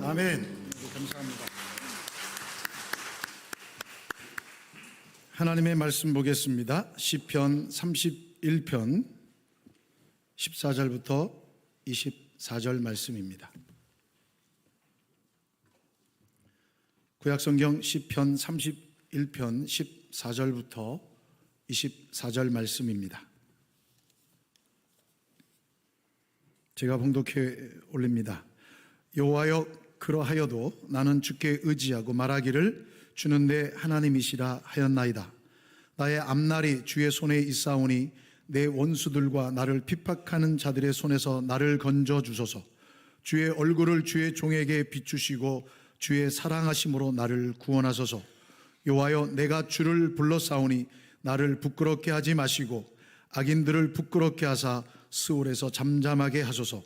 아멘. 감사합니다. 하나님의 말씀 보겠습니다. 시편 31편 14절부터 24절 말씀입니다. 구약성경 시편 31편 14절부터 24절 말씀입니다. 제가 봉독해 올립니다. 여호와여, 그러하여도 나는 주께 의지하고 말하기를 주는 내 하나님이시라 하였나이다. 나의 앞날이 주의 손에 있사오니 내 원수들과 나를 핍박하는 자들의 손에서 나를 건져 주소서. 주의 얼굴을 주의 종에게 비추시고 주의 사랑하심으로 나를 구원하소서. 여호와여, 내가 주를 불러싸오니 나를 부끄럽게 하지 마시고 악인들을 부끄럽게 하사 스올에서 잠잠하게 하소서.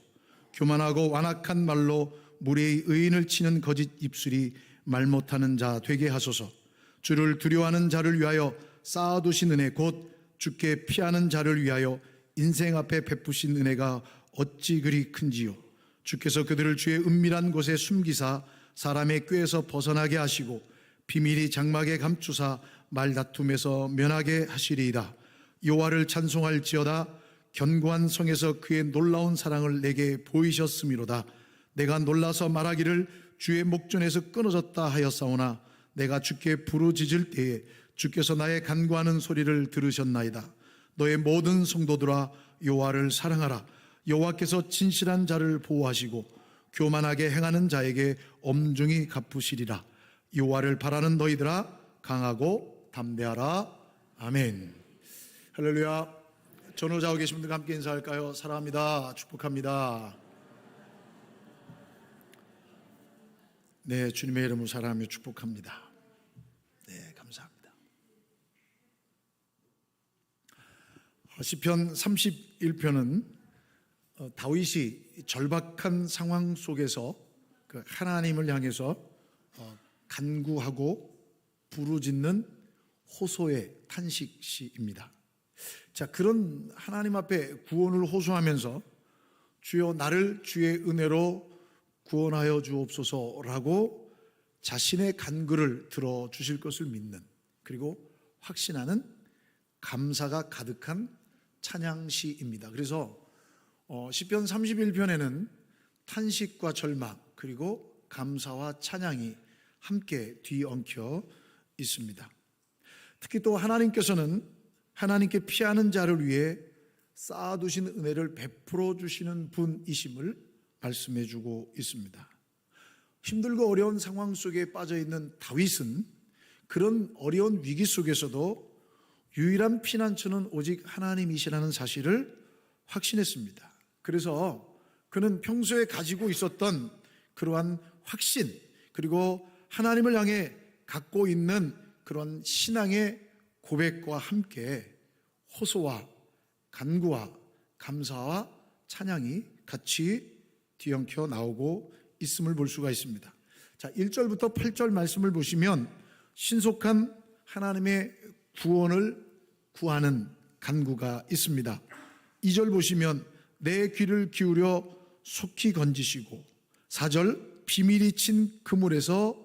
교만하고 완악한 말로 무리의 의인을 치는 거짓 입술이 말 못하는 자 되게 하소서. 주를 두려워하는 자를 위하여 쌓아두신 은혜, 곧 주께 피하는 자를 위하여 인생 앞에 베푸신 은혜가 어찌 그리 큰지요. 주께서 그들을 주의 은밀한 곳에 숨기사 사람의 꾀에서 벗어나게 하시고 비밀이 장막에 감추사 말다툼에서 면하게 하시리이다. 여호와를 찬송할지어다. 견고한 성에서 그의 놀라운 사랑을 내게 보이셨음이로다. 내가 놀라서 말하기를 주의 목전에서 끊어졌다 하였사오나 내가 주께 부르짖을 때에 주께서 나의 간구하는 소리를 들으셨나이다. 너의 모든 성도들아, 여호와를 사랑하라. 여호와께서 진실한 자를 보호하시고 교만하게 행하는 자에게 엄중히 갚으시리라. 여호와를 바라는 너희들아, 강하고 담대하라. 아멘. 할렐루야. 전후좌우 계신 분들과 함께 인사할까요? 사랑합니다. 축복합니다. 네, 주님의 이름으로 사랑하며 축복합니다. 네, 감사합니다. 시편 31편은 다윗이 절박한 상황 속에서 그 하나님을 향해서 간구하고 부르짖는 호소의 탄식시입니다. 자, 그런 하나님 앞에 구원을 호소하면서 주여 나를 주의 은혜로 구원하여 주옵소서라고 자신의 간구를 들어주실 것을 믿는, 그리고 확신하는 감사가 가득한 찬양시입니다. 그래서 시편 31편에는 탄식과 절망 그리고 감사와 찬양이 함께 뒤엉켜 있습니다. 특히 또 하나님께서는 하나님께 피하는 자를 위해 쌓아두신 은혜를 베풀어 주시는 분이심을 말씀해 주고 있습니다. 힘들고 어려운 상황 속에 빠져 있는 다윗은 그런 어려운 위기 속에서도 유일한 피난처는 오직 하나님이시라는 사실을 확신했습니다. 그래서 그는 평소에 가지고 있었던 그러한 확신, 그리고 하나님을 향해 갖고 있는 그런 신앙의 고백과 함께 호소와 간구와 감사와 찬양이 같이 뒤엉켜 나오고 있음을 볼 수가 있습니다. 자, 1절부터 8절 말씀을 보시면 신속한 하나님의 구원을 구하는 간구가 있습니다. 2절 보시면 내 귀를 기울여 속히 건지시고, 4절 비밀이 친 그물에서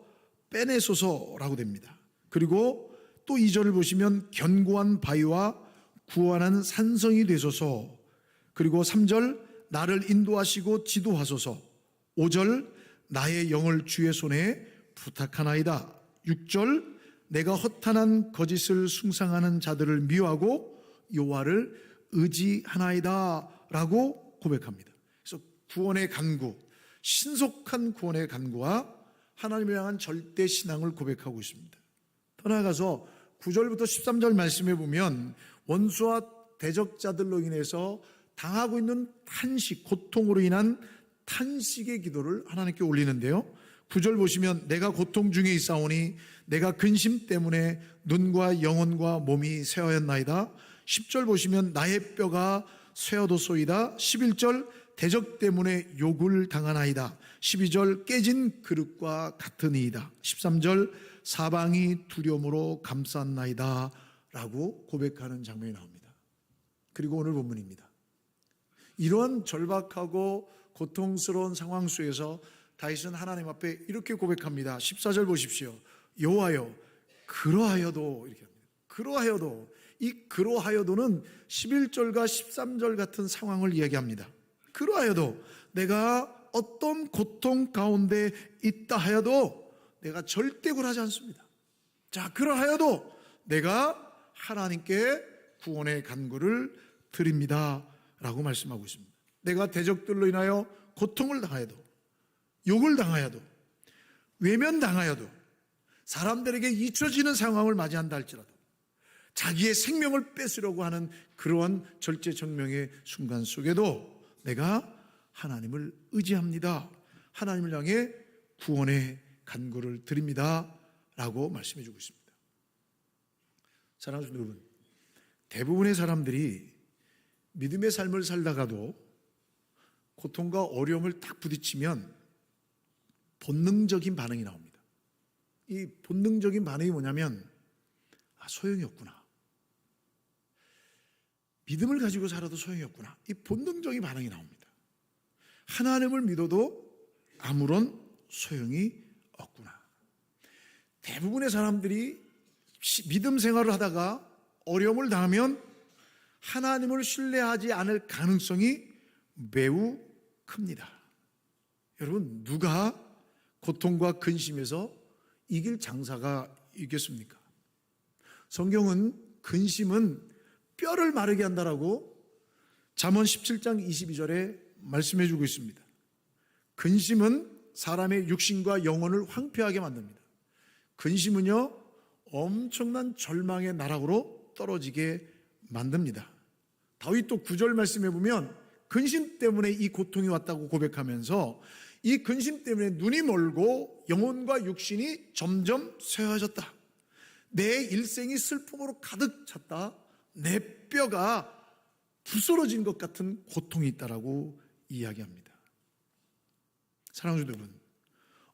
빼내소서라고 됩니다. 그리고 또 2절을 보시면 견고한 바위와 구원한 산성이 되소서, 그리고 3절 나를 인도하시고 지도하소서, 5절 나의 영을 주의 손에 부탁하나이다, 6절 내가 허탄한 거짓을 숭상하는 자들을 미워하고 여호와를 의지하나이다 라고 고백합니다. 그래서 구원의 간구, 신속한 구원의 간구와 하나님을 향한 절대 신앙을 고백하고 있습니다. 더 나아가서 9절부터 13절 말씀에 보면 원수와 대적자들로 인해서 당하고 있는 탄식, 고통으로 인한 탄식의 기도를 하나님께 올리는데요, 9절 보시면 내가 고통 중에 있사오니 내가 근심 때문에 눈과 영혼과 몸이 쇠하였나이다. 10절 보시면 나의 뼈가 쇠어도소이다. 11절 대적 때문에 욕을 당하나이다. 12절 깨진 그릇과 같으니이다. 13절 사방이 두려움으로 감쌌나이다 라고 고백하는 장면이 나옵니다. 그리고 오늘 본문입니다. 이러한 절박하고 고통스러운 상황 속에서 다윗은 하나님 앞에 이렇게 고백합니다. 14절 보십시오. 여호와여 그러하여도, 이렇게 합니다. 그러하여도, 이 그러하여도는 11절과 13절 같은 상황을 이야기합니다. 그러하여도 내가 어떤 고통 가운데 있다 하여도 내가 절대 굴하지 않습니다. 자, 그러하여도 내가 하나님께 구원의 간구를 드립니다 라고 말씀하고 있습니다. 내가 대적들로 인하여 고통을 당하여도, 욕을 당하여도, 외면당하여도, 사람들에게 잊혀지는 상황을 맞이한다 할지라도, 자기의 생명을 뺏으려고 하는 그러한 절제절명의 순간 속에도 내가 하나님을 의지합니다, 하나님을 향해 구원의 간구를 드립니다 라고 말씀해 주고 있습니다. 사랑하는 여러분, 대부분의 사람들이 믿음의 삶을 살다가도 고통과 어려움을 딱 부딪히면 본능적인 반응이 나옵니다. 이 본능적인 반응이 뭐냐면, 소용이 없구나, 믿음을 가지고 살아도 소용이 없구나, 이 본능적인 반응이 나옵니다. 하나님을 믿어도 아무런 소용이 없구나. 대부분의 사람들이 믿음 생활을 하다가 어려움을 당하면 하나님을 신뢰하지 않을 가능성이 매우 큽니다. 여러분, 누가 고통과 근심에서 이길 장사가 있겠습니까? 성경은 근심은 뼈를 마르게 한다라고 잠언 17장 22절에 말씀해 주고 있습니다. 근심은 사람의 육신과 영혼을 황폐하게 만듭니다. 근심은요, 엄청난 절망의 나락으로 떨어지게 만듭니다. 다윗도 9절 말씀해 보면 근심 때문에 이 고통이 왔다고 고백하면서 이 근심 때문에 눈이 멀고 영혼과 육신이 점점 쇠해졌다. 내 일생이 슬픔으로 가득 찼다. 내 뼈가 부스러진 것 같은 고통이 있다라고 이야기합니다. 사랑하는 여러분,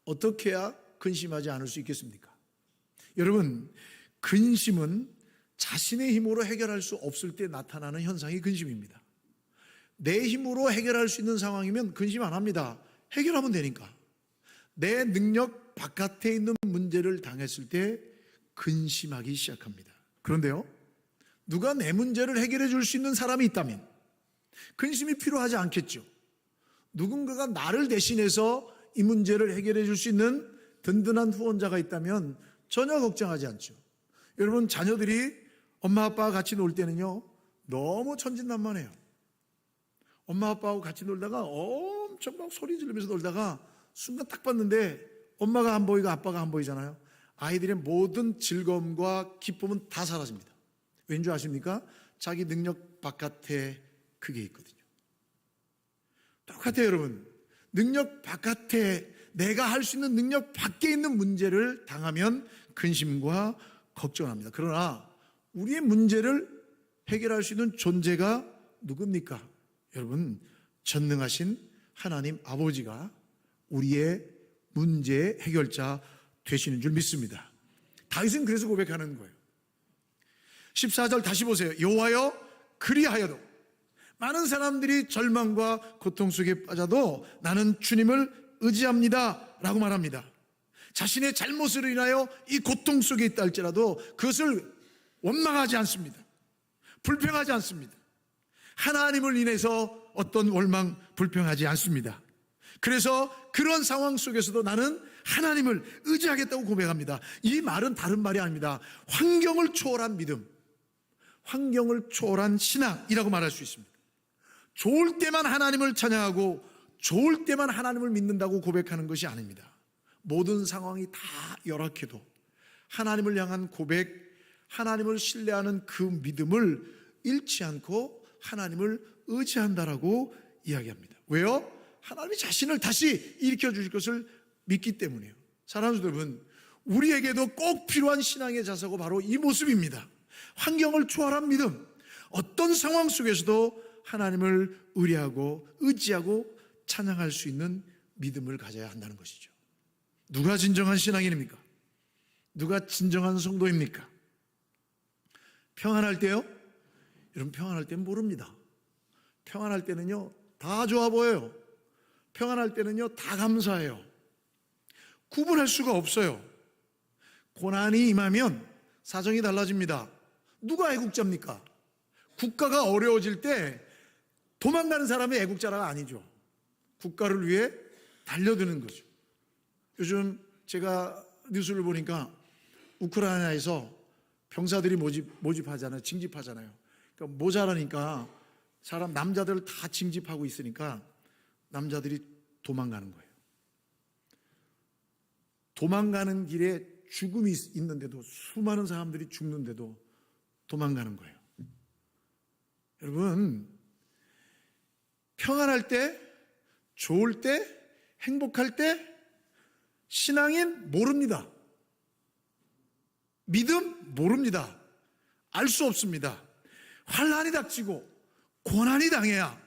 어떻게 해야 근심하지 않을 수 있겠습니까? 여러분, 근심은 자신의 힘으로 해결할 수 없을 때 나타나는 현상이 근심입니다. 내 힘으로 해결할 수 있는 상황이면 근심 안 합니다. 해결하면 되니까. 내 능력 바깥에 있는 문제를 당했을 때 근심하기 시작합니다. 그런데요, 누가 내 문제를 해결해 줄 수 있는 사람이 있다면 근심이 필요하지 않겠죠. 누군가가 나를 대신해서 이 문제를 해결해 줄 수 있는 든든한 후원자가 있다면 전혀 걱정하지 않죠. 여러분, 자녀들이 엄마 아빠와 같이 놀 때는요, 너무 천진난만해요. 엄마 아빠하고 같이 놀다가 엄청 막 소리 지르면서 놀다가 순간 딱 봤는데 엄마가 안 보이고 아빠가 안 보이잖아요. 아이들의 모든 즐거움과 기쁨은 다 사라집니다. 왠지 아십니까? 자기 능력 바깥에 그게 있거든요. 똑같아요, 여러분. 능력 바깥에, 내가 할 수 있는 능력 밖에 있는 문제를 당하면 근심과 걱정합니다. 그러나 우리의 문제를 해결할 수 있는 존재가 누굽니까? 여러분, 전능하신 하나님 아버지가 우리의 문제 해결자 되시는 줄 믿습니다. 다윗은 그래서 고백하는 거예요. 14절 다시 보세요. 여호와여 그리하여도, 많은 사람들이 절망과 고통 속에 빠져도 나는 주님을 의지합니다 라고 말합니다. 자신의 잘못으로 인하여 이 고통 속에 있다 할지라도 그것을 원망하지 않습니다. 불평하지 않습니다. 하나님을 인해서 어떤 원망, 불평하지 않습니다. 그래서 그런 상황 속에서도 나는 하나님을 의지하겠다고 고백합니다. 이 말은 다른 말이 아닙니다. 환경을 초월한 믿음, 환경을 초월한 신앙이라고 말할 수 있습니다. 좋을 때만 하나님을 찬양하고 좋을 때만 하나님을 믿는다고 고백하는 것이 아닙니다. 모든 상황이 다 열악해도 하나님을 향한 고백, 하나님을 신뢰하는 그 믿음을 잃지 않고 하나님을 의지한다라고 이야기합니다. 왜요? 하나님이 자신을 다시 일으켜 주실 것을 믿기 때문이에요. 사랑하는 여러분, 우리에게도 꼭 필요한 신앙의 자세가 바로 이 모습입니다. 환경을 초월한 믿음, 어떤 상황 속에서도 하나님을 의뢰하고 의지하고 찬양할 수 있는 믿음을 가져야 한다는 것이죠. 누가 진정한 신앙인입니까? 누가 진정한 성도입니까? 평안할 때요? 여러분, 평안할 때는 모릅니다. 평안할 때는요, 다 좋아 보여요. 평안할 때는요, 다 감사해요. 구분할 수가 없어요. 고난이 임하면 사정이 달라집니다. 누가 애국자입니까? 국가가 어려워질 때 도망가는 사람이 애국자가 아니죠. 국가를 위해 달려드는 거죠. 요즘 제가 뉴스를 보니까 우크라이나에서 병사들이 모집하잖아요. 징집하잖아요. 그러니까 모자라니까 남자들을 다 징집하고 있으니까 남자들이 도망가는 거예요. 도망가는 길에 죽음이 있는데도, 수많은 사람들이 죽는데도 도망가는 거예요. 여러분, 평안할 때, 좋을 때, 행복할 때 신앙인 모릅니다. 믿음 모릅니다. 알 수 없습니다. 환난이 닥치고 고난이 당해야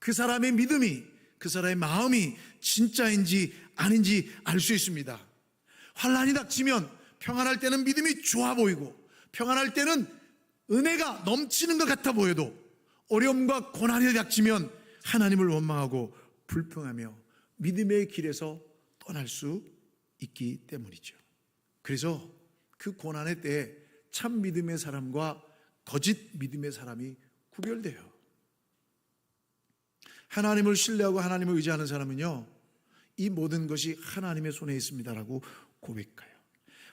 그 사람의 믿음이, 그 사람의 마음이 진짜인지 아닌지 알 수 있습니다. 환난이 닥치면 평안할 때는 믿음이 좋아 보이고, 평안할 때는 은혜가 넘치는 것 같아 보여도, 어려움과 고난이 닥치면 하나님을 원망하고 불평하며 믿음의 길에서 떠날 수 있기 때문이죠. 그래서 그 고난의 때에 참 믿음의 사람과 거짓 믿음의 사람이 구별돼요. 하나님을 신뢰하고 하나님을 의지하는 사람은요, 이 모든 것이 하나님의 손에 있습니다라고 고백해요.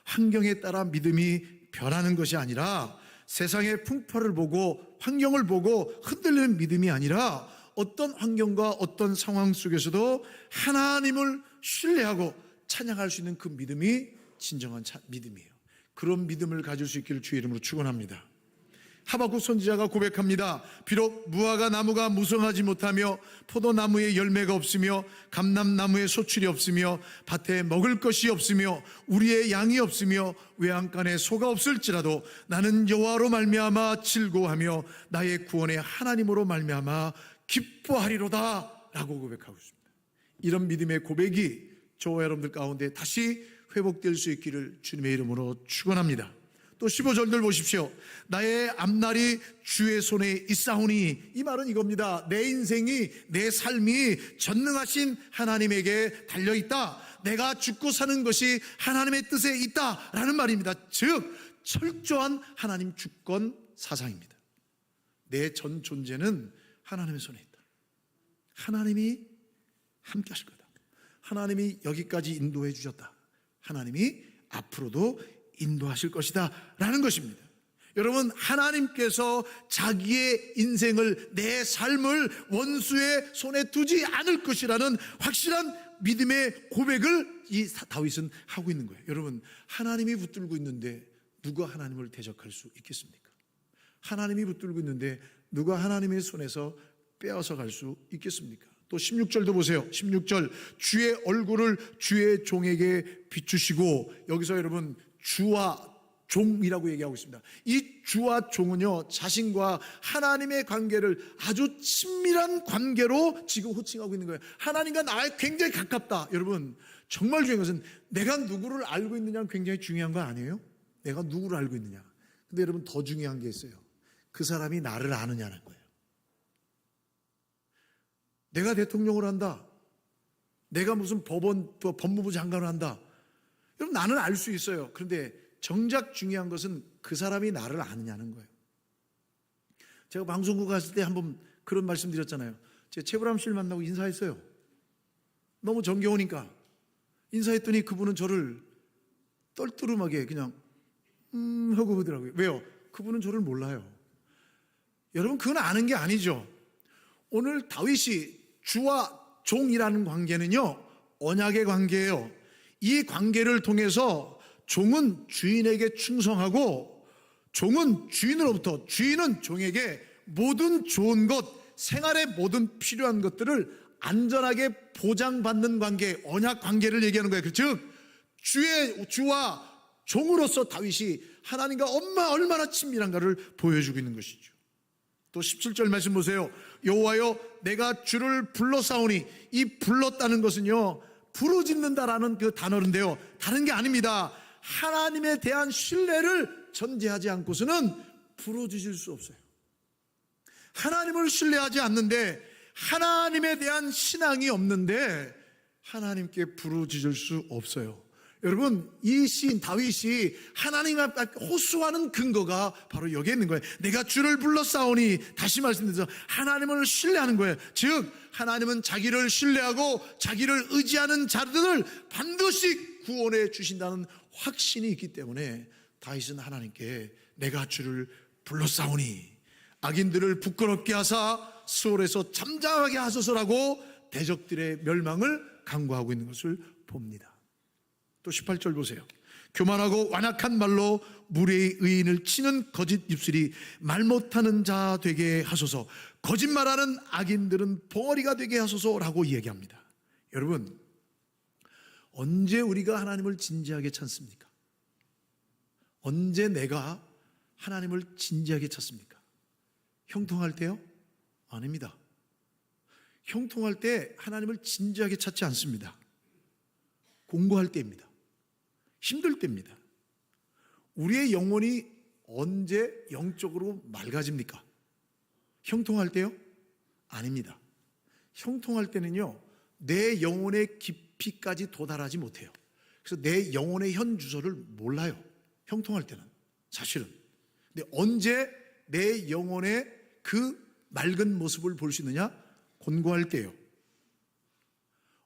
환경에 따라 믿음이 변하는 것이 아니라, 세상의 풍파를 보고 환경을 보고 흔들리는 믿음이 아니라, 어떤 환경과 어떤 상황 속에서도 하나님을 신뢰하고 찬양할 수 있는 그 믿음이 진정한 믿음이에요. 그런 믿음을 가질 수 있기를 주의 이름으로 축원합니다. 하박국 선지자가 고백합니다. 비록 무화과 나무가 무성하지 못하며 포도나무에 열매가 없으며 감람나무에 소출이 없으며 밭에 먹을 것이 없으며 우리의 양이 없으며 외양간에 소가 없을지라도 나는 여호와로 말미암아 즐거워하며 나의 구원의 하나님으로 말미암아 기뻐하리로다 라고 고백하고 있습니다. 이런 믿음의 고백이 저와 여러분들 가운데 다시 회복될 수 있기를 주님의 이름으로 축원합니다. 또 15절들 보십시오. 나의 앞날이 주의 손에 있사오니, 이 말은 이겁니다. 내 인생이, 내 삶이 전능하신 하나님에게 달려있다. 내가 죽고 사는 것이 하나님의 뜻에 있다라는 말입니다. 즉 철저한 하나님 주권 사상입니다. 내 전 존재는 하나님의 손에 있다. 하나님이 함께 하실 거다. 하나님이 여기까지 인도해 주셨다. 하나님이 앞으로도 인도하실 것이다 라는 것입니다. 여러분, 하나님께서 자기의 인생을, 내 삶을 원수의 손에 두지 않을 것이라는 확실한 믿음의 고백을 이 다윗은 하고 있는 거예요. 여러분, 하나님이 붙들고 있는데 누가 하나님을 대적할 수 있겠습니까? 하나님이 붙들고 있는데 누가 하나님의 손에서 빼앗아 갈 수 있겠습니까? 또 16절도 보세요. 16절, 주의 얼굴을 주의 종에게 비추시고, 여기서 여러분 주와 종이라고 얘기하고 있습니다. 이 주와 종은요, 자신과 하나님의 관계를 아주 친밀한 관계로 지금 호칭하고 있는 거예요. 하나님과 나에 굉장히 가깝다. 여러분, 정말 중요한 것은 내가 누구를 알고 있느냐는 굉장히 중요한 거 아니에요? 내가 누구를 알고 있느냐. 근데 여러분, 더 중요한 게 있어요. 그 사람이 나를 아느냐는 거예요. 내가 대통령을 한다, 내가 무슨 법무부 장관을 한다, 여러분 나는 알 수 있어요. 그런데 정작 중요한 것은 그 사람이 나를 아느냐는 거예요. 제가 방송국 갔을 때 한번 그런 말씀 드렸잖아요. 제가 최불암 씨를 만나고 인사했어요. 너무 정겨우니까 인사했더니 그분은 저를 떨떠름하게 그냥 하고 그러더라고요. 왜요? 그분은 저를 몰라요. 여러분, 그건 아는 게 아니죠. 오늘 다윗이 주와 종이라는 관계는요, 언약의 관계예요. 이 관계를 통해서 종은 주인에게 충성하고, 종은 주인으로부터, 주인은 종에게 모든 좋은 것, 생활의 모든 필요한 것들을 안전하게 보장받는 관계, 언약 관계를 얘기하는 거예요. 즉 주와 종으로서 다윗이 하나님과 얼마나 친밀한가를 보여주고 있는 것이죠. 또 17절 말씀 보세요. 여호와여, 내가 주를 불러싸오니, 이 불렀다는 것은요, 부르짖는다라는 그 단어인데요, 다른 게 아닙니다. 하나님에 대한 신뢰를 전제하지 않고서는 부르짖을 수 없어요. 하나님을 신뢰하지 않는데, 하나님에 대한 신앙이 없는데 하나님께 부르짖을 수 없어요. 여러분, 이 시인 다윗이 하나님 앞에 호소하는 근거가 바로 여기에 있는 거예요. 내가 주를 불렀사오니, 다시 말씀드려서 하나님을 신뢰하는 거예요. 즉 하나님은 자기를 신뢰하고 자기를 의지하는 자들을 반드시 구원해 주신다는 확신이 있기 때문에 다윗은 하나님께 내가 주를 불렀사오니 악인들을 부끄럽게 하사 수월에서 잠잠하게 하소서라고 대적들의 멸망을 강구하고 있는 것을 봅니다. 또 18절 보세요. 교만하고 완악한 말로 무리의 의인을 치는 거짓 입술이 말 못하는 자 되게 하소서, 거짓말하는 악인들은 벙어리가 되게 하소서라고 얘기합니다. 여러분, 언제 우리가 하나님을 진지하게 찾습니까? 언제 내가 하나님을 진지하게 찾습니까? 형통할 때요? 아닙니다. 형통할 때 하나님을 진지하게 찾지 않습니다. 공부할 때입니다. 힘들 때입니다. 우리의 영혼이 언제 영적으로 맑아집니까? 형통할 때요? 아닙니다. 형통할 때는요, 내 영혼의 깊이까지 도달하지 못해요. 그래서 내 영혼의 현 주소를 몰라요. 형통할 때는 사실은. 근데 언제 내 영혼의 그 맑은 모습을 볼 수 있느냐? 곤고할 때요.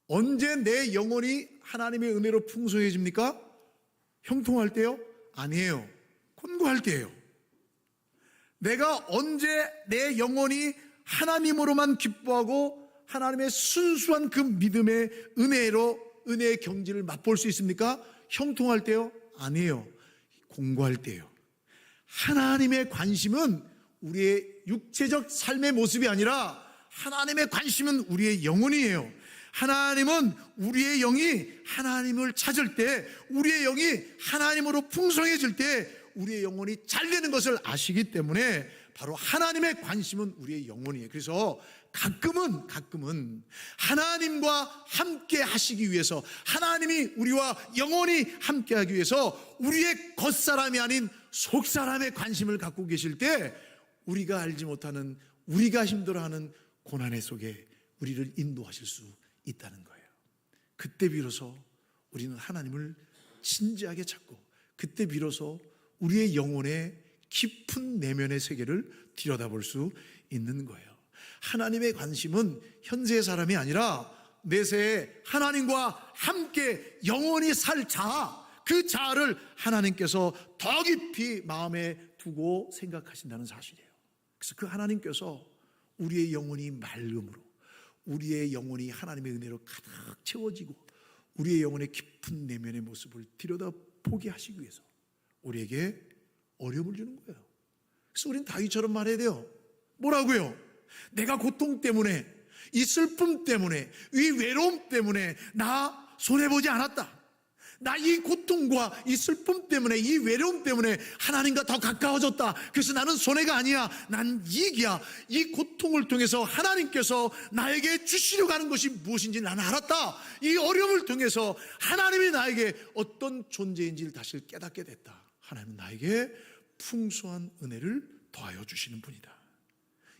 언제 내 영혼이 하나님의 은혜로 풍성해집니까? 형통할 때요? 아니에요. 곤고할 때예요. 내가 언제 내 영혼이 하나님으로만 기뻐하고 하나님의 순수한 그 믿음의 은혜의 경지를 맛볼 수 있습니까? 형통할 때요? 아니에요. 공고할 때예요. 하나님의 관심은 우리의 육체적 삶의 모습이 아니라 하나님의 관심은 우리의 영혼이에요. 하나님은 우리의 영이 하나님을 찾을 때, 우리의 영이 하나님으로 풍성해질 때 우리의 영혼이 잘 되는 것을 아시기 때문에 바로 하나님의 관심은 우리의 영혼이에요. 그래서 가끔은 하나님과 함께 하시기 위해서, 하나님이 우리와 영원히 함께 하기 위해서 우리의 겉사람이 아닌 속사람의 관심을 갖고 계실 때 우리가 알지 못하는, 우리가 힘들어하는 고난의 속에 우리를 인도하실 수 있다는 거예요. 그때 비로소 우리는 하나님을 진지하게 찾고, 그때 비로소 우리의 영혼의 깊은 내면의 세계를 들여다볼 수 있는 거예요. 하나님의 관심은 현세의 사람이 아니라 내세에 하나님과 함께 영원히 살 자, 그 자를 하나님께서 더 깊이 마음에 두고 생각하신다는 사실이에요. 그래서 그 하나님께서 우리의 영혼이 맑음으로, 우리의 영혼이 하나님의 은혜로 가득 채워지고 우리의 영혼의 깊은 내면의 모습을 들여다보게 하시기 위해서 우리에게 어려움을 주는 거예요. 그래서 우리는 다윗처럼 말해야 돼요. 뭐라고요? 내가 고통 때문에, 이 슬픔 때문에, 이 외로움 때문에 나 손해보지 않았다. 나 이 고통과 이 슬픔 때문에, 이 외로움 때문에 하나님과 더 가까워졌다. 그래서 나는 손해가 아니야. 난 이익이야. 이 고통을 통해서 하나님께서 나에게 주시려고 하는 것이 무엇인지 나는 알았다. 이 어려움을 통해서 하나님이 나에게 어떤 존재인지를 다시 깨닫게 됐다. 하나님은 나에게 풍성한 은혜를 더하여 주시는 분이다.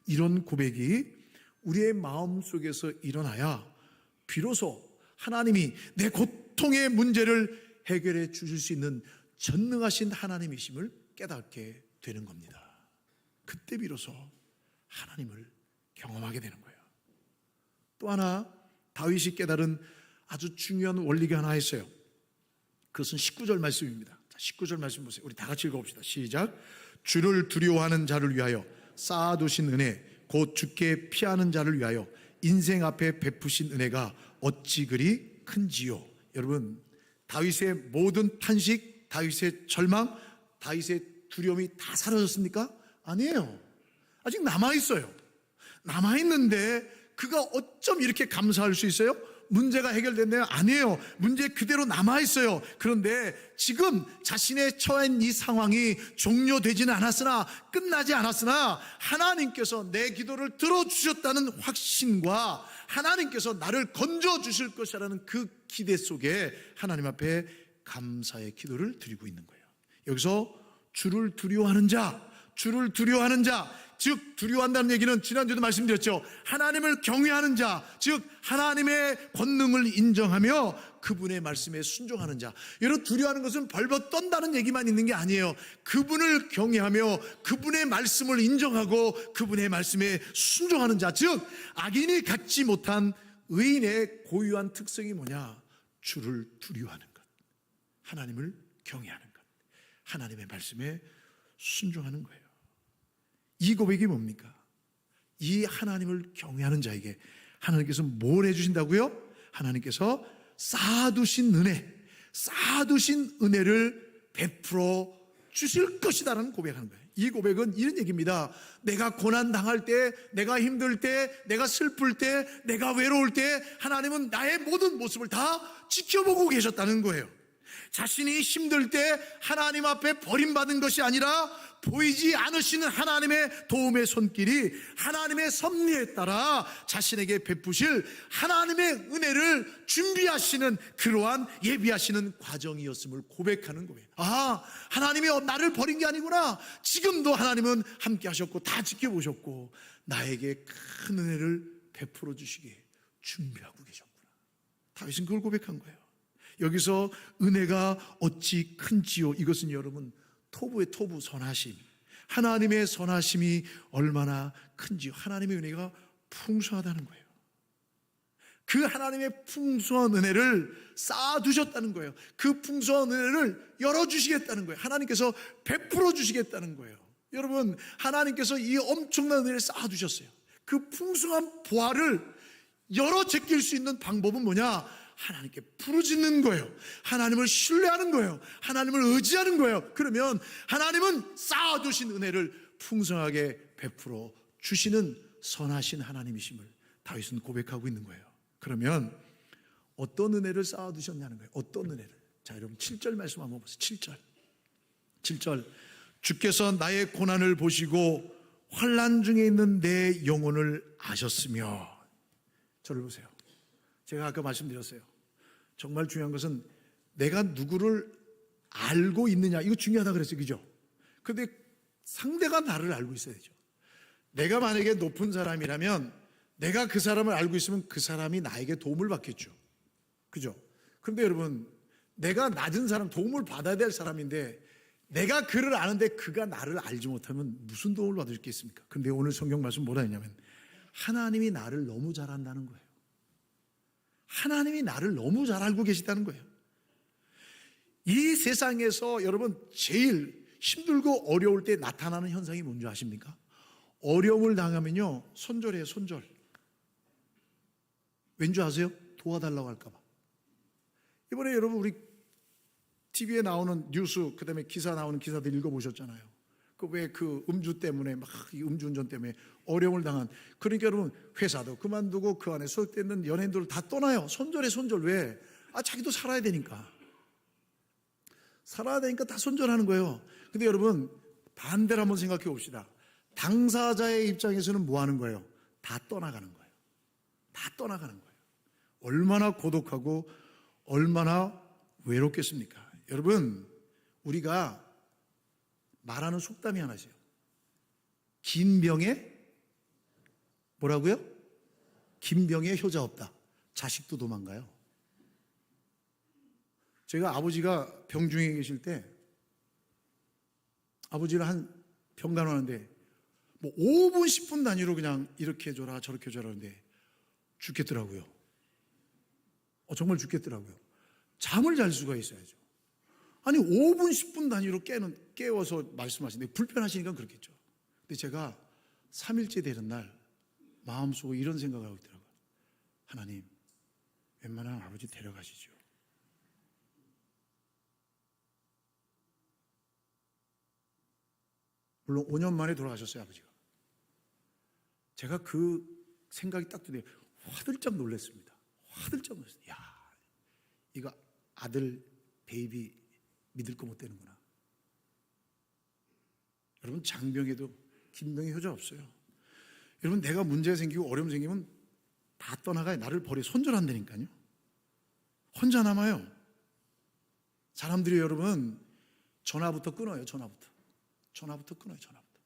이런 고백이 우리의 마음 속에서 일어나야 비로소 하나님이 내 고통의 문제를 해결해 주실 수 있는 전능하신 하나님이심을 깨닫게 되는 겁니다. 그때 비로소 하나님을 경험하게 되는 거예요. 또 하나 다윗이 깨달은 아주 중요한 원리가 하나 있어요. 그것은 19절 말씀입니다. 19절 말씀 보세요. 우리 다 같이 읽어봅시다. 시작. 주를 두려워하는 자를 위하여 쌓아두신 은혜, 곧 주께 피하는 자를 위하여 인생 앞에 베푸신 은혜가 어찌 그리 큰지요. 여러분, 다윗의 모든 탄식, 다윗의 절망, 다윗의 두려움이 다 사라졌습니까? 아니에요. 아직 남아있어요. 남아있는데 그가 어쩜 이렇게 감사할 수 있어요? 문제가 해결됐나요? 아니에요. 문제 그대로 남아있어요. 그런데 지금 자신의 처한 이 상황이 종료되지는 않았으나, 끝나지 않았으나 하나님께서 내 기도를 들어주셨다는 확신과 하나님께서 나를 건져주실 것이라는 그 기대 속에 하나님 앞에 감사의 기도를 드리고 있는 거예요. 여기서 주를 두려워하는 자, 주를 두려워하는 자, 즉 두려워한다는 얘기는 지난주에도 말씀드렸죠. 하나님을 경외하는 자, 즉 하나님의 권능을 인정하며 그분의 말씀에 순종하는 자. 여러분, 두려워하는 것은 벌벌 떤다는 얘기만 있는 게 아니에요. 그분을 경외하며 그분의 말씀을 인정하고 그분의 말씀에 순종하는 자, 즉 악인이 갖지 못한 의인의 고유한 특성이 뭐냐? 주를 두려워하는 것, 하나님을 경외하는 것, 하나님의 말씀에 순종하는 거예요. 이 고백이 뭡니까? 이 하나님을 경외하는 자에게 하나님께서 뭘 해주신다고요? 하나님께서 쌓아두신 은혜, 쌓아두신 은혜를 베풀어 주실 것이다라는 고백하는 거예요. 이 고백은 이런 얘기입니다. 내가 고난 당할 때, 내가 힘들 때, 내가 슬플 때, 내가 외로울 때 하나님은 나의 모든 모습을 다 지켜보고 계셨다는 거예요. 자신이 힘들 때 하나님 앞에 버림받은 것이 아니라 보이지 않으시는 하나님의 도움의 손길이 하나님의 섭리에 따라 자신에게 베푸실 하나님의 은혜를 준비하시는 그러한 예비하시는 과정이었음을 고백하는 거예요. 아, 하나님이 나를 버린 게 아니구나. 지금도 하나님은 함께 하셨고 다 지켜보셨고 나에게 큰 은혜를 베풀어 주시기에 준비하고 계셨구나. 다윗은 그걸 고백한 거예요. 여기서 은혜가 어찌 큰지요. 이것은 여러분 토부의 토부, 선하심, 하나님의 선하심이 얼마나 큰지요. 하나님의 은혜가 풍성하다는 거예요. 그 하나님의 풍성한 은혜를 쌓아두셨다는 거예요. 그 풍성한 은혜를 열어주시겠다는 거예요. 하나님께서 베풀어 주시겠다는 거예요. 여러분, 하나님께서 이 엄청난 은혜를 쌓아두셨어요. 그 풍성한 보화를 열어 제낄 수 있는 방법은 뭐냐? 하나님께 부르짖는 거예요. 하나님을 신뢰하는 거예요. 하나님을 의지하는 거예요. 그러면 하나님은 쌓아두신 은혜를 풍성하게 베풀어 주시는 선하신 하나님이심을 다윗은 고백하고 있는 거예요. 그러면 어떤 은혜를 쌓아두셨냐는 거예요. 어떤 은혜를. 자, 여러분 7절 말씀 한번 보세요. 7절 주께서 나의 고난을 보시고 환난 중에 있는 내 영혼을 아셨으며. 저를 보세요. 제가 아까 말씀드렸어요. 정말 중요한 것은 내가 누구를 알고 있느냐, 이거 중요하다 그랬어요. 그죠? 근데 상대가 나를 알고 있어야죠. 내가 만약에 높은 사람이라면 내가 그 사람을 알고 있으면 그 사람이 나에게 도움을 받겠죠. 그죠? 그런데 여러분, 내가 낮은 사람, 도움을 받아야 될 사람인데 내가 그를 아는데 그가 나를 알지 못하면 무슨 도움을 받을 수 있겠습니까? 근데 오늘 성경 말씀 뭐라 했냐면 하나님이 나를 너무 잘 안다는 거예요. 하나님이 나를 너무 잘 알고 계시다는 거예요. 이 세상에서 여러분 제일 힘들고 어려울 때 나타나는 현상이 뭔지 아십니까? 어려움을 당하면요, 손절해요. 손절. 왠지 아세요? 도와달라고 할까 봐. 이번에 여러분 우리 TV에 나오는 뉴스, 그 다음에 기사 나오는 기사들 읽어보셨잖아요. 그 음주 때문에 이 음주운전 때문에 어려움을 당한. 그러니까 여러분 회사도 그만두고 그 안에 소속되는 연예인들을 다 떠나요. 손절해. 손절. 왜? 자기도 살아야 되니까. 살아야 되니까 다 손절하는 거예요. 근데 여러분 반대로 한번 생각해 봅시다. 당사자의 입장에서는 뭐 하는 거예요? 다 떠나가는 거예요. 다 떠나가는 거예요. 얼마나 고독하고 얼마나 외롭겠습니까? 여러분, 우리가 말하는 속담이 하나 있어요. 긴 병에 뭐라고요? 긴 병에 효자 없다. 자식도 도망가요. 제가 아버지가 병 중에 계실 때 아버지를 한 병간호하는데 뭐 5분 10분 단위로 그냥 이렇게 해줘라 저렇게 해줘라 하는데 죽겠더라고요. 정말 죽겠더라고요. 잠을 잘 수가 있어야죠. 아니 5분 10분 단위로 깨워서 말씀하시는데 불편하시니까 그렇겠죠. 근데 제가 3일째 되는 날 마음속에 이런 생각을 하고 있더라고요. 하나님, 웬만하면 아버지 데려가시죠. 물론 5년 만에 돌아가셨어요, 아버지가. 제가 그 생각이 딱 드네요. 화들짝 놀랐습니다. 화들짝 놀랐어요. 야, 이거 아들 베이비 믿을 거 못 되는구나. 여러분, 장병에도 긴병에 효자 없어요. 여러분, 내가 문제 생기고 어려움 생기면 다 떠나가요. 나를 버려 손절한다니까요. 혼자 남아요. 사람들이 여러분 전화부터 끊어요. 전화부터 끊어요. 전화부터.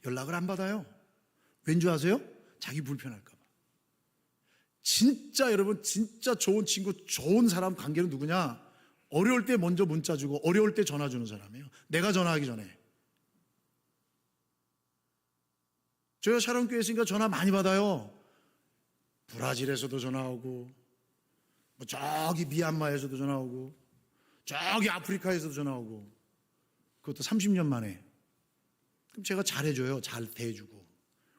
연락을 안 받아요. 왠지 아세요? 자기 불편할까 봐. 진짜 여러분, 진짜 좋은 친구, 좋은 사람 관계는 누구냐? 어려울 때 먼저 문자 주고 어려울 때 전화 주는 사람이에요. 내가 전화하기 전에. 저희가 샤론교회 있으니까 전화 많이 받아요. 브라질에서도 전화 오고, 뭐 저기 미얀마에서도 전화 오고, 저기 아프리카에서도 전화 오고, 그것도 30년 만에. 그럼 제가 잘해줘요. 잘 대해주고.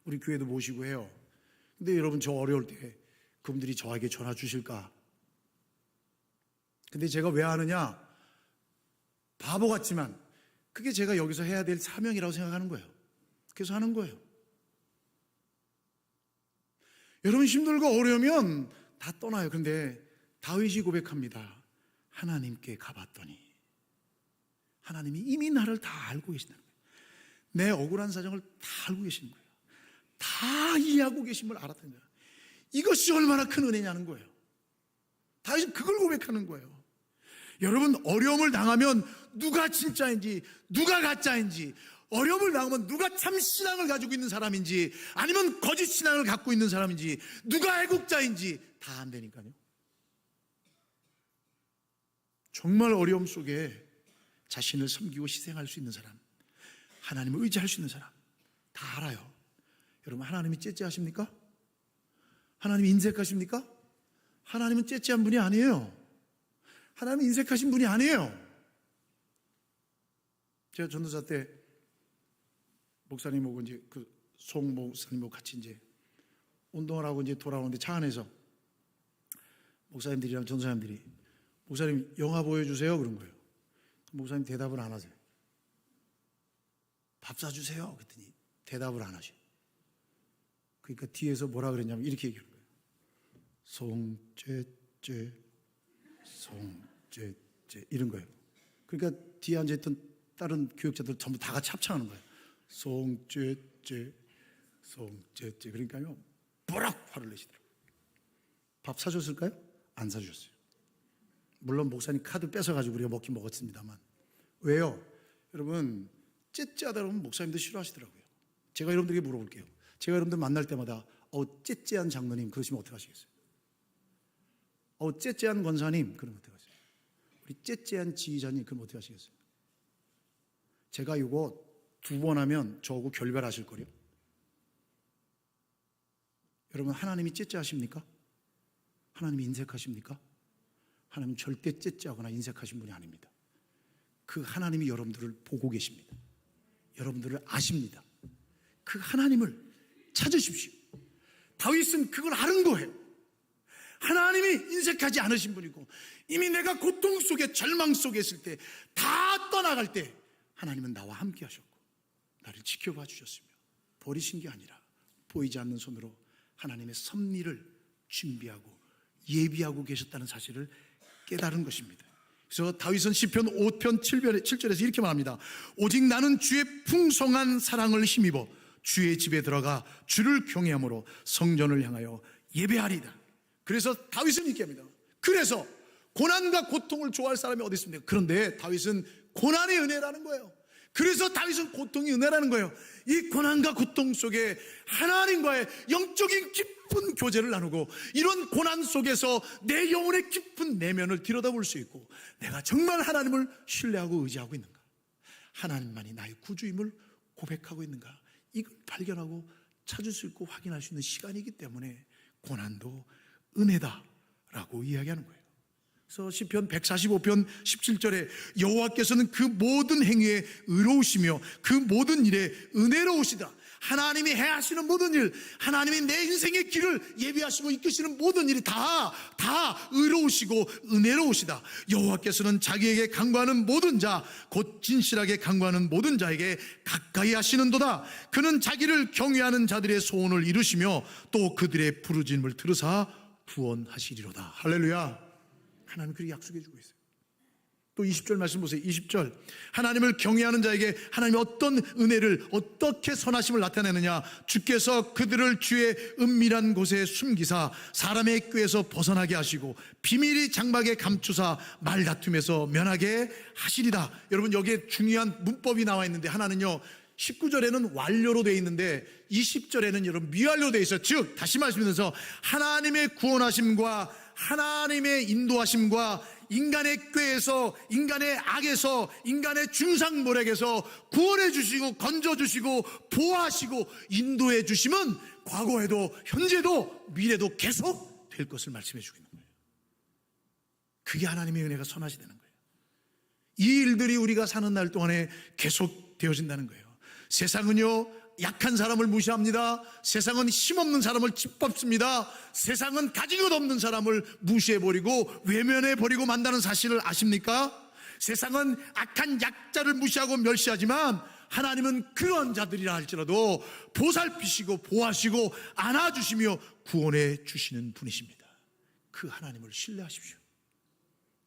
우리 교회도 모시고 해요. 근데 여러분, 저 어려울 때 그분들이 저에게 전화 주실까? 근데 제가 왜 하느냐? 바보 같지만 그게 제가 여기서 해야 될 사명이라고 생각하는 거예요. 그래서 하는 거예요. 여러분, 힘들고 어려우면 다 떠나요. 그런데 다윗이 고백합니다. 하나님께 가봤더니 하나님이 이미 나를 다 알고 계신다는 거예요. 내 억울한 사정을 다 알고 계시는 거예요. 다 이해하고 계신 걸 알았다는 거예요. 이것이 얼마나 큰 은혜냐는 거예요. 다윗은 그걸 고백하는 거예요. 여러분, 어려움을 당하면 누가 진짜인지 누가 가짜인지, 어려움을 당하면 누가 참 신앙을 가지고 있는 사람인지 아니면 거짓 신앙을 갖고 있는 사람인지, 누가 애국자인지 다 안 되니까요. 정말 어려움 속에 자신을 섬기고 희생할 수 있는 사람, 하나님을 의지할 수 있는 사람 다 알아요. 여러분, 하나님이 째째하십니까? 하나님이 인색하십니까? 하나님은 째째한 분이 아니에요. 하나님은 인색하신 분이 아니에요. 제가 전도사 때 목사님하고 이제 송 목사님하고 같이 이제 운동을 하고 이제 돌아오는데 차 안에서 목사님들이랑 전도사님들이 목사님 영화 보여주세요 그런 거예요. 목사님 대답을 안 하세요. 밥 사주세요 그랬더니 대답을 안 하셔. 그러니까 뒤에서 뭐라 그랬냐면 이렇게 얘기하는 거예요. 송째째 송째째 이런 거예요. 그러니까 뒤에 앉아있던 다른 교육자들 전부 다 같이 합창하는 거예요. 송째째 송째째. 그러니까요 버럭 화를 내시더라고요. 밥 사줬을까요? 안 사주셨어요. 물론 목사님 카드 뺏어가지고 우리가 먹긴 먹었습니다만. 왜요? 여러분, 째째하다 그러면 목사님도 싫어하시더라고요. 제가 여러분들에게 물어볼게요. 제가 여러분들 만날 때마다 째째한 장로님 그러시면 어떻게 하시겠어요? 째째한 권사님 그러면 어떻게 하세요? 우리 째째한 지휘자님 그러면 어떻게 하시겠어요? 제가 이거 2번 하면 저하고 결별하실 거요. 여러분, 하나님이 째째하십니까? 하나님이 인색하십니까? 하나님 절대 째째하거나 인색하신 분이 아닙니다. 그 하나님이 여러분들을 보고 계십니다. 여러분들을 아십니다. 그 하나님을 찾으십시오. 다윗은 그걸 아는 거예요. 하나님이 인색하지 않으신 분이고, 이미 내가 고통 속에 절망 속에 있을 때, 다 떠나갈 때 하나님은 나와 함께 하셨고 나를 지켜봐 주셨으며 버리신 게 아니라 보이지 않는 손으로 하나님의 섭리를 준비하고 예비하고 계셨다는 사실을 깨달은 것입니다. 그래서 다윗은 시편 5편 7절에서 이렇게 말합니다. 오직 나는 주의 풍성한 사랑을 힘입어 주의 집에 들어가 주를 경외함으로 성전을 향하여 예배하리이다. 그래서 다윗은 이렇게 합니다. 그래서 고난과 고통을 좋아할 사람이 어디 있습니까? 그런데 다윗은 고난의 은혜라는 거예요. 그래서 다윗은 고통이 은혜라는 거예요. 이 고난과 고통 속에 하나님과의 영적인 깊은 교제를 나누고, 이런 고난 속에서 내 영혼의 깊은 내면을 들여다볼 수 있고, 내가 정말 하나님을 신뢰하고 의지하고 있는가, 하나님만이 나의 구주임을 고백하고 있는가, 이걸 발견하고 찾을 수 있고 확인할 수 있는 시간이기 때문에 고난도 은혜다라고 이야기하는 거예요. 그래서 시편 145편 17절에 여호와께서는 그 모든 행위에 의로우시며 그 모든 일에 은혜로우시다. 하나님이 해하시는 모든 일, 하나님이 내 인생의 길을 예비하시고 이끄시는 모든 일이 다 의로우시고 은혜로우시다. 여호와께서는 자기에게 간구하는 모든 자, 곧 진실하게 간구하는 모든 자에게 가까이 하시는도다. 그는 자기를 경외하는 자들의 소원을 이루시며 또 그들의 부르짖음을 들으사 구원하시리로다. 할렐루야. 하나님 그렇게 약속해 주고 있어요. 또 20절 말씀 보세요. 20절, 하나님을 경외하는 자에게 하나님이 어떤 은혜를, 어떻게 선하심을 나타내느냐. 주께서 그들을 주의 은밀한 곳에 숨기사 사람의 꾀에서 벗어나게 하시고 비밀이 장막에 감추사 말다툼에서 면하게 하시리다. 여러분, 여기에 중요한 문법이 나와 있는데, 하나는요 19절에는 완료로 되어 있는데 20절에는 여러분 미완료로 되어 있어요. 즉 다시 말씀드려서 하나님의 구원하심과 하나님의 인도하심과 인간의 꾀에서, 인간의 악에서, 인간의 중상모략에서 구원해 주시고 건져 주시고 보호하시고 인도해 주심은 과거에도 현재도 미래도 계속 될 것을 말씀해 주고 있는 거예요. 그게 하나님의 은혜가 선하시다는 거예요. 이 일들이 우리가 사는 날 동안에 계속 되어진다는 거예요. 세상은요, 약한 사람을 무시합니다. 세상은 힘없는 사람을 짓밟습니다. 세상은 가진 것 없는 사람을 무시해버리고 외면해버리고 만다는 사실을 아십니까? 세상은 악한 약자를 무시하고 멸시하지만 하나님은 그런 자들이라 할지라도 보살피시고 보호하시고 안아주시며 구원해 주시는 분이십니다. 그 하나님을 신뢰하십시오.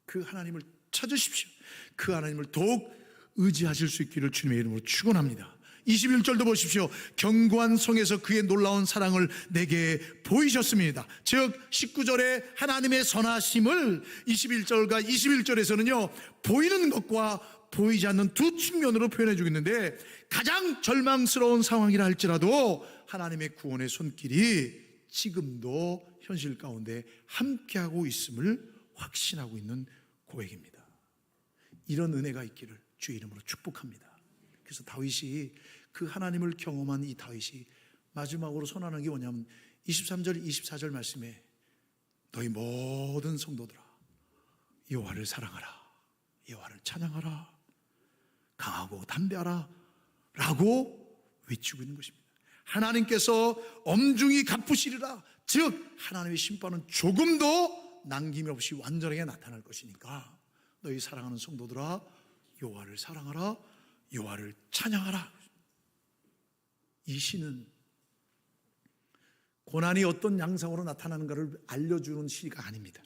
그 하나님을 찾으십시오. 그 하나님을 더욱 의지하실 수 있기를 주님의 이름으로 축원합니다. 21절도 보십시오. 견고한 성에서 그의 놀라운 사랑을 내게 보이셨습니다. 즉 19절에 하나님의 선하심을 21절과 21절에서는요 보이는 것과 보이지 않는 두 측면으로 표현해 주고 있는데, 가장 절망스러운 상황이라 할지라도 하나님의 구원의 손길이 지금도 현실 가운데 함께하고 있음을 확신하고 있는 고백입니다. 이런 은혜가 있기를 주의 이름으로 축복합니다. 그래서 다윗이, 그 하나님을 경험한 이 다윗이 마지막으로 선언하는 게 뭐냐면 23절 24절 말씀에 너희 모든 성도들아 여호와를 사랑하라, 여호와를 찬양하라, 강하고 담대하라 라고 외치고 있는 것입니다. 하나님께서 엄중히 갚으시리라. 즉 하나님의 심판은 조금도 남김없이 완전하게 나타날 것이니까 너희 사랑하는 성도들아 여호와를 사랑하라, 여호와를 찬양하라. 이 시는 고난이 어떤 양상으로 나타나는가를 알려주는 시가 아닙니다.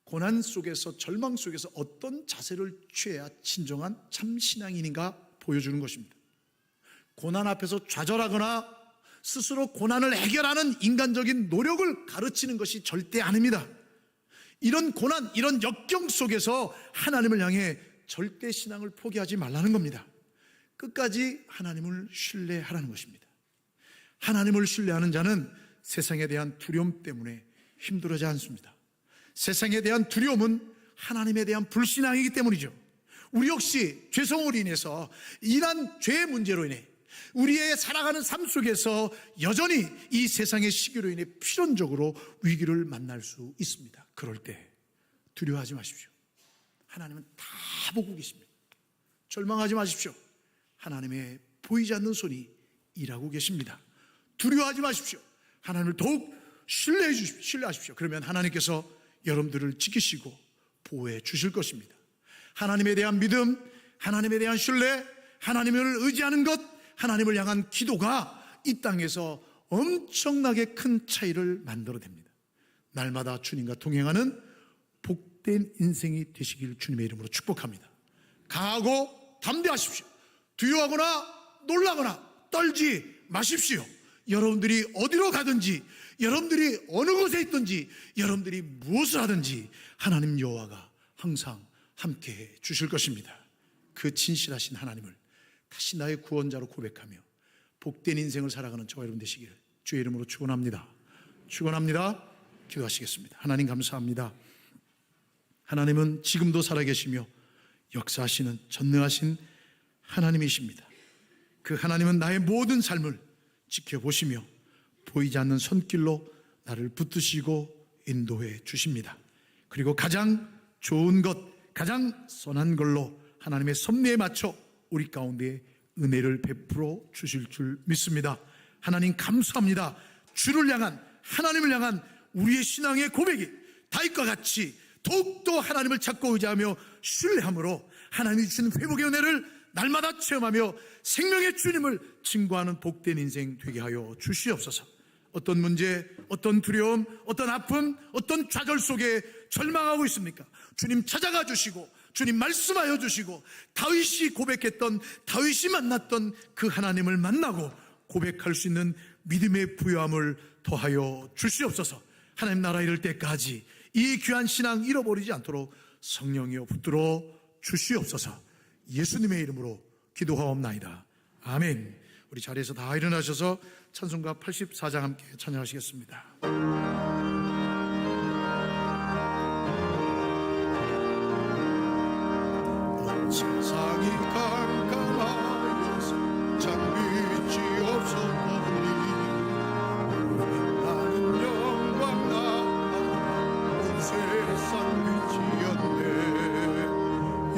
고난 속에서, 절망 속에서 어떤 자세를 취해야 진정한 참 신앙인인가 보여주는 것입니다. 고난 앞에서 좌절하거나 스스로 고난을 해결하는 인간적인 노력을 가르치는 것이 절대 아닙니다. 이런 고난, 이런 역경 속에서 하나님을 향해 절대 신앙을 포기하지 말라는 겁니다. 끝까지 하나님을 신뢰하라는 것입니다. 하나님을 신뢰하는 자는 세상에 대한 두려움 때문에 힘들어하지 않습니다. 세상에 대한 두려움은 하나님에 대한 불신앙이기 때문이죠. 우리 역시 죄성으로 인해서, 이러한 죄의 문제로 인해 우리의 살아가는 삶 속에서 여전히 이 세상의 시기로 인해 필연적으로 위기를 만날 수 있습니다. 그럴 때 두려워하지 마십시오. 하나님은 다 보고 계십니다. 절망하지 마십시오. 하나님의 보이지 않는 손이 일하고 계십니다. 두려워하지 마십시오. 하나님을 더욱 신뢰하십시오. 그러면 하나님께서 여러분들을 지키시고 보호해 주실 것입니다. 하나님에 대한 믿음, 하나님에 대한 신뢰, 하나님을 의지하는 것, 하나님을 향한 기도가 이 땅에서 엄청나게 큰 차이를 만들어냅니다. 날마다 주님과 동행하는 복된 인생이 되시길 주님의 이름으로 축복합니다. 강하고 담대하십시오. 두려워하거나 놀라거나 떨지 마십시오. 여러분들이 어디로 가든지, 여러분들이 어느 곳에 있든지, 여러분들이 무엇을 하든지 하나님 여호와가 항상 함께해 주실 것입니다. 그 진실하신 하나님을 다시 나의 구원자로 고백하며 복된 인생을 살아가는 저와 여러분 되시기를 주의 이름으로 축원합니다. 축원합니다. 기도하시겠습니다. 하나님 감사합니다. 하나님은 지금도 살아계시며 역사하시는 전능하신 하나님이십니다. 그 하나님은 나의 모든 삶을 지켜보시며 보이지 않는 손길로 나를 붙드시고 인도해 주십니다. 그리고 가장 좋은 것, 가장 선한 걸로 하나님의 섭리에 맞춰 우리 가운데 은혜를 베풀어 주실 줄 믿습니다. 하나님 감사합니다. 주를 향한, 하나님을 향한 우리의 신앙의 고백이 다윗과 같이 더욱더 하나님을 찾고 의지하며 신뢰함으로 하나님이 주신 회복의 은혜를 날마다 체험하며 생명의 주님을 증거하는 복된 인생 되게 하여 주시옵소서. 어떤 문제, 어떤 두려움, 어떤 아픔, 어떤 좌절 속에 절망하고 있습니까? 주님 찾아가 주시고 주님 말씀하여 주시고 다윗이 고백했던, 다윗이 만났던 그 하나님을 만나고 고백할 수 있는 믿음의 부요함을 더하여 주시옵소서. 하나님 나라 이를 때까지 이 귀한 신앙 잃어버리지 않도록 성령이여 붙들어 주시옵소서. 예수님의 이름으로 기도하옵나이다. 아멘. 우리 자리에서 다 일어나셔서 찬송가 84장 함께 찬양하시겠습니다. 세상이 깜깜하여서 잠빛이 없었더니 나는 영광 나온 세상 빛이었네.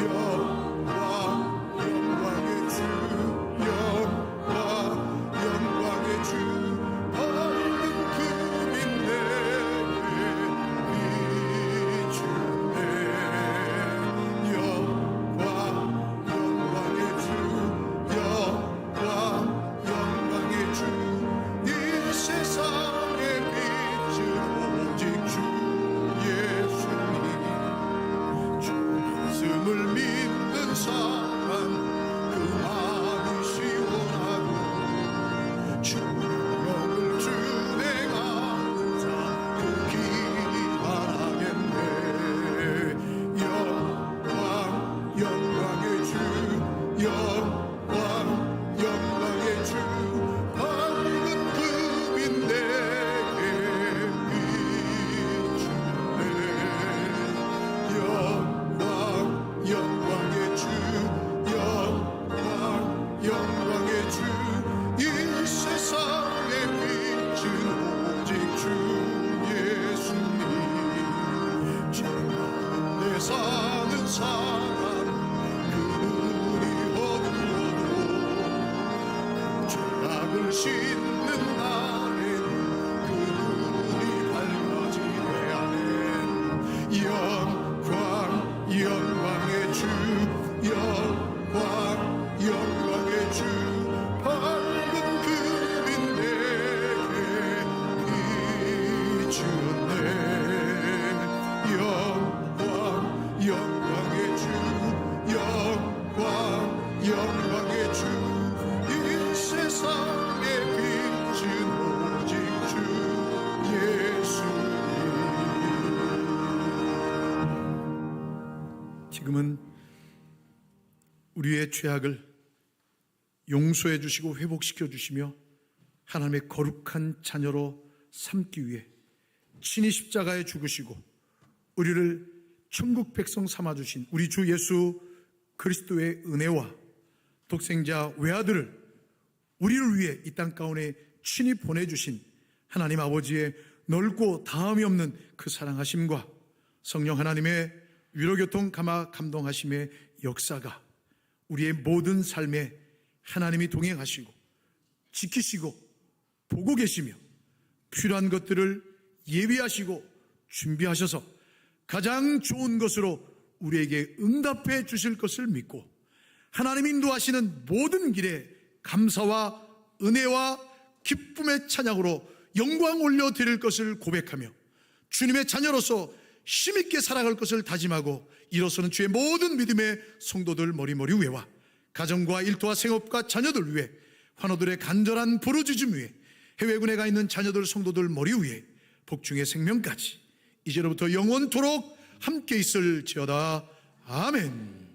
영광의 주, 영광의 주, 밝은 그빛 내게 비추네. 영광의 주, 이 세상의 빛은 오직 주 예수님. 주 말씀을 믿는 사람 그 마음이 시원하고 주 명을 준행하는 자 그 길이 바라겠네. 영광의 주, 영광의 주, 밝은 그빛 내게 비추네. 영광의 주, 영광의 주, 이 세상의 빛은 오직 주 예수님. 죄 가운데 사는 사람 그 눈이 어두워도 죄악을 씻는 날엔 그 눈이 밝아지네. 아멘. 영광의 주, 영광의 주, 밝은 그빛 내게 비추네. 영광의 주, 영광의 주, 이 세상의 빛은 오직 주 예수님. 지금은 우리의 죄악을 용서해 주시고 회복시켜 주시며 하나님의 거룩한 자녀로 삼기 위해 친히 십자가에 죽으시고 우리를 천국 백성 삼아주신 우리 주 예수 그리스도의 은혜와 독생자 외아들을 우리를 위해 이 땅 가운데 친히 보내주신 하나님 아버지의 넓고 다함이 없는 그 사랑하심과 성령 하나님의 위로교통 감동하심의 역사가 우리의 모든 삶에 하나님이 동행하시고 지키시고 보고 계시며 필요한 것들을 예비하시고 준비하셔서 가장 좋은 것으로 우리에게 응답해 주실 것을 믿고 하나님 인도하시는 모든 길에 감사와 은혜와 기쁨의 찬양으로 영광 올려드릴 것을 고백하며 주님의 자녀로서 힘있게 살아갈 것을 다짐하고 이로서는 주의 모든 믿음의 성도들 머리머리 위에와 가정과 일터와 생업과 자녀들 위해 환우들의 간절한 부르짖음 위에 해외군에 가 있는 자녀들 성도들 머리 위에 복중의 생명까지 이제로부터 영원토록 함께 있을지어다. 아멘.